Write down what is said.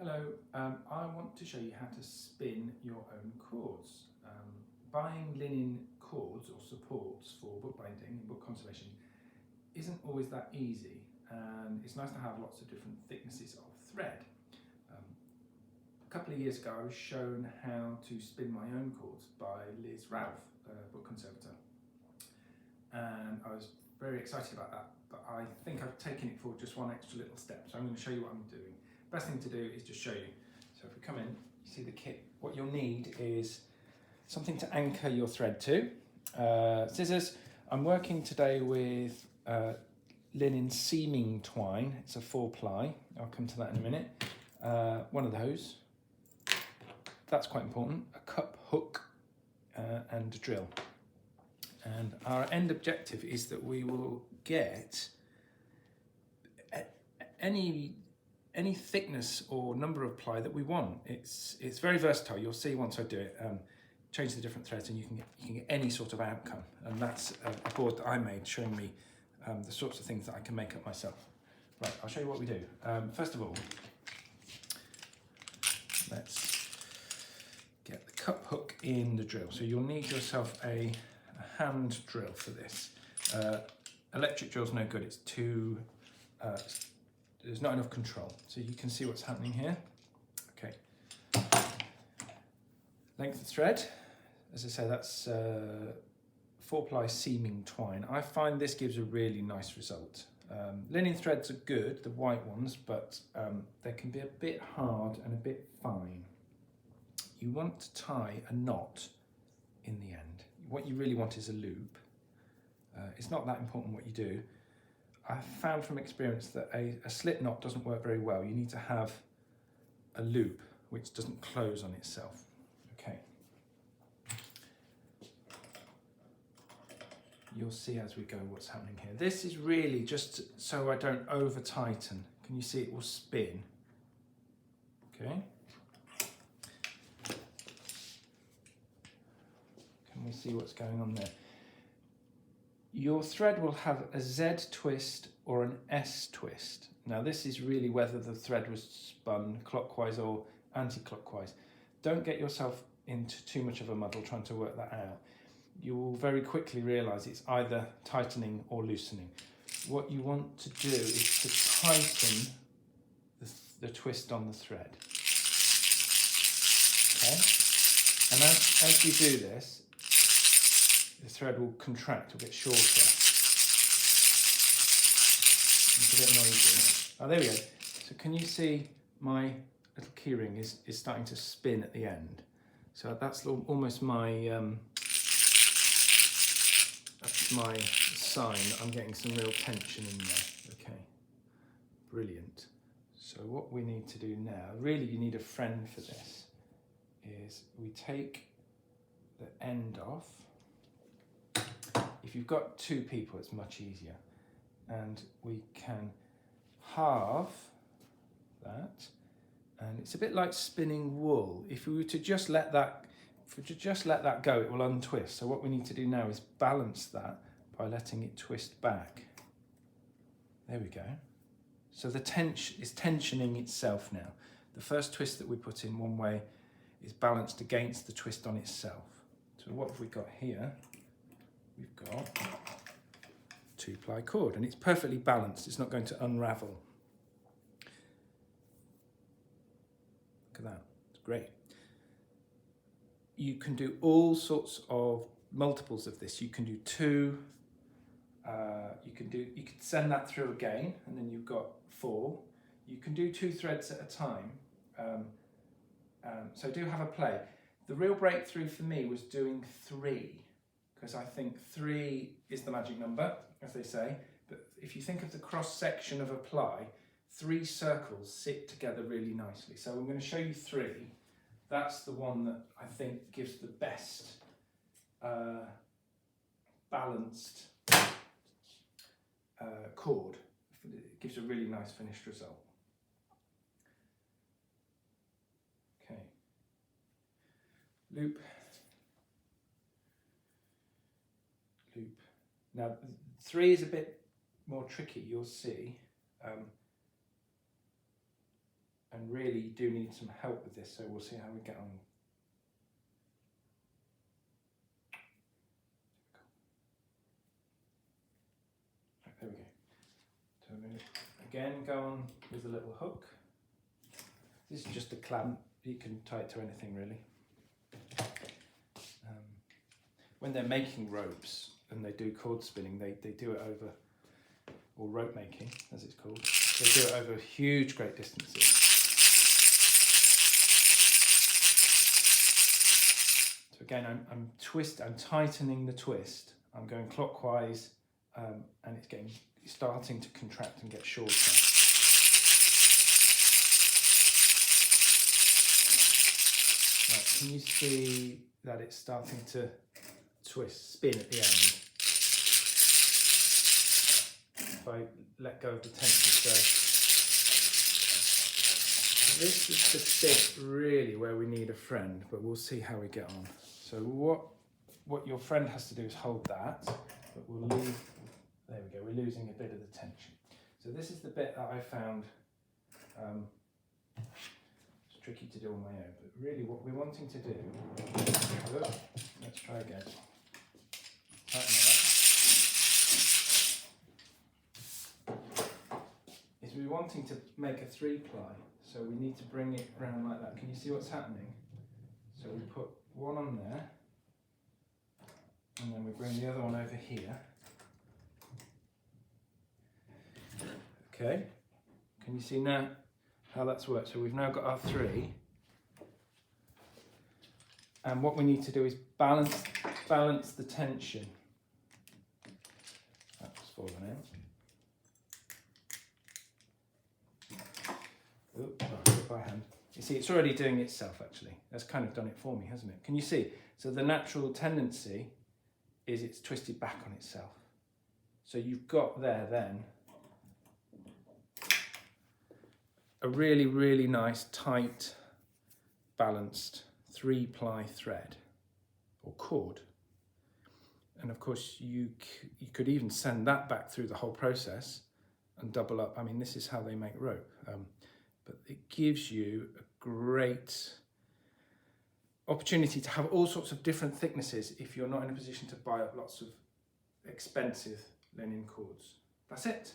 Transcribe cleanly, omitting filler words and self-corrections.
Hello, I want to show you how to spin your own cords. Buying linen cords or supports for bookbinding and book conservation isn't always that easy, and it's nice to have lots of different thicknesses of thread. A couple of years ago I was shown how to spin my own cords by Liz Ralph, a book conservator, and I was very excited about that, but I think I've taken it forward just one extra little step, so I'm going to show you what I'm doing. Best thing to do is just show you. So if we come in, you see the kit. What you'll need is something to anchor your thread to. Scissors. I'm working today with linen seaming twine. It's a 4-ply. I'll come to that in a minute. One of those. That's quite important. A cup hook and a drill. And our end objective is that we will get any thickness or number of ply that we want. It's very versatile. You'll see once I do it. Change the different threads and you can get any sort of outcome. And that's a board that I made showing me the sorts of things that I can make up myself. Right, I'll show you what we do. First of all, let's get the cup hook in the drill. So you'll need yourself a hand drill for this. Electric drill's no good. It's too there's not enough control. So you can see what's happening here. Okay. Length of thread. As I say, that's 4-ply seaming twine. I find this gives a really nice result. Linen threads are good, the white ones, but they can be a bit hard and a bit fine. You want to tie a knot in the end. What you really want is a loop. It's not that important what you do. I've found from experience that a slip knot doesn't work very well. You need to have a loop which doesn't close on itself. Okay. You'll see as we go what's happening here. This is really just so I don't over tighten. Can you see it will spin? Okay. Can we see what's going on there? Your thread will have a Z twist or an S twist. Now this is really whether the thread was spun clockwise or anti-clockwise. Don't get yourself into too much of a muddle trying to work that out. You will very quickly realise it's either tightening or loosening. What you want to do is to tighten the twist on the thread. Okay? And as you do this, the thread will contract, will get shorter. It's a bit noisy. Oh, there we go. So can you see my little keyring is starting to spin at the end? So that's almost my sign that I'm getting some real tension in there. Okay, brilliant. So what we need to do now, really you need a friend for this, is we take the end off. If you've got two people, it's much easier. And we can halve that. And it's a bit like spinning wool. If we were to just let that go, it will untwist. So what we need to do now is balance that by letting it twist back. There we go. So the tension is tensioning itself now. The first twist that we put in one way is balanced against the twist on itself. So what have we got here? We've got 2-ply cord, and it's perfectly balanced. It's not going to unravel. Look at that, it's great. You can do all sorts of multiples of this. You can do 2, you can send that through again, and then you've got 4. You can do 2 threads at a time. So do have a play. The real breakthrough for me was doing 3. Because I think 3 is the magic number, as they say. But if you think of the cross section of a ply, 3 circles sit together really nicely. So I'm going to show you 3. That's the one that I think gives the best balanced cord. It gives a really nice finished result. Okay. Loop. Loop. Now 3 is a bit more tricky, you'll see, and and really you do need some help with this, so we'll see how we get on. Right, there we go. So I'm going to again go on with a little hook. This is just a clamp, you can tie it to anything really. When they're making ropes and they do cord spinning, they do it over, or rope making as it's called, they do it over huge great distances. So again, I'm tightening the twist, I'm going clockwise, and it's starting to contract and get shorter. Right, can you see that it's starting to spin at the end? If I let go of the tension, so this is the bit really where we need a friend, but we'll see how we get on. So what your friend has to do is hold that, but we'll leave, there we go, we're losing a bit of the tension. So this is the bit that I found it's tricky to do on my own, but really what we're wanting to do, let's try again. Tighten that up. Is we're wanting to make a 3-ply, so we need to bring it round like that. Can you see what's happening? So we put one on there, and then we bring the other one over here. Okay, can you see now how that's worked? So we've now got our 3, and what we need to do is balance the tension. That's fallen out. Oop, I'll do it by hand. You see, it's already doing it itself actually. That's kind of done it for me, hasn't it? Can you see? So the natural tendency is it's twisted back on itself. So you've got there then a really, really nice, tight, balanced 3-ply thread or cord. And of course you could even send that back through the whole process and double up. I mean, this is how they make rope. But it gives you a great opportunity to have all sorts of different thicknesses if you're not in a position to buy up lots of expensive linen cords. That's it.